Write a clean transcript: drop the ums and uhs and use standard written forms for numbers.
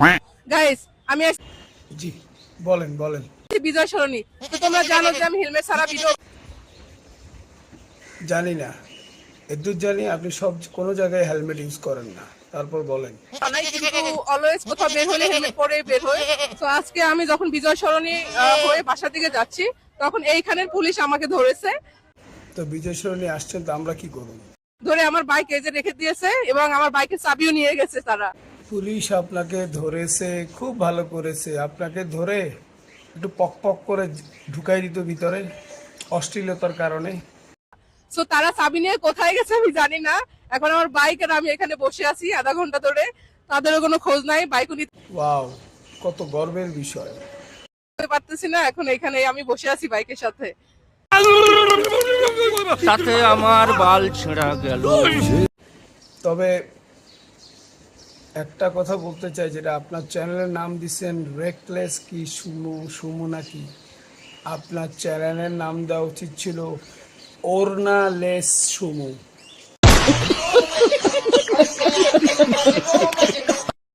Guys আমি জি বলেন বলেন। বিজয় সরণি, তো তোমরা জানো যে আমি হেলমেট ছাড়া ভিডিও জানি না, এদূর জানি আপনি সব কোনো জায়গায় হেলমেট ইউজ করেন না, তারপর বলেন। বানাই, কিন্তু অলওয়েজ কোথাও বের হলে হেলমেট পরে বের হই। তো আজকে আমি যখন বিজয় সরণি হয়ে বাসার দিকে যাচ্ছি, তখন এইখানের পুলিশ আমাকে ধরেছে। তো বিজয় সরণি আসছেন, তো আমরা কি করব? ধরে আমার বাইক এজে রেখে দিয়েছে এবং আমার বাইকের চাবিও নিয়ে গেছে তারা। পুলিশ আপনাকে ধরেছে, খুব ভালো করেছে। আপনাকে ধরে একটু পক পক করে ঢুকাই দিত ভিতরে অশ্লীলতার কারণে। তো তারা চাবি নিয়ে কোথায় গেছে আমি জানি না। এখন আমার বাইক আর আমি এখানে বসে আছি আধা ঘন্টা ধরে, তাদেরও কোনো খোঁজ নাই, বাইকও নিতে ওয়াও, কত গর্বের বিষয়। পারতেছি না। এখন এখানে আমি বসে আছি বাইকের সাথে। তাতে আমার বাল ছেঁড়া গেল। তবে একটা কথা বলতে চাই, যেটা আপনার চ্যানেলের নাম দিচ্ছেন রেকলেস কি সুমু সুমু নাকি, আপনার চ্যানেলের নাম দেওয়া উচিত ছিল ওরনা লেস সুমু।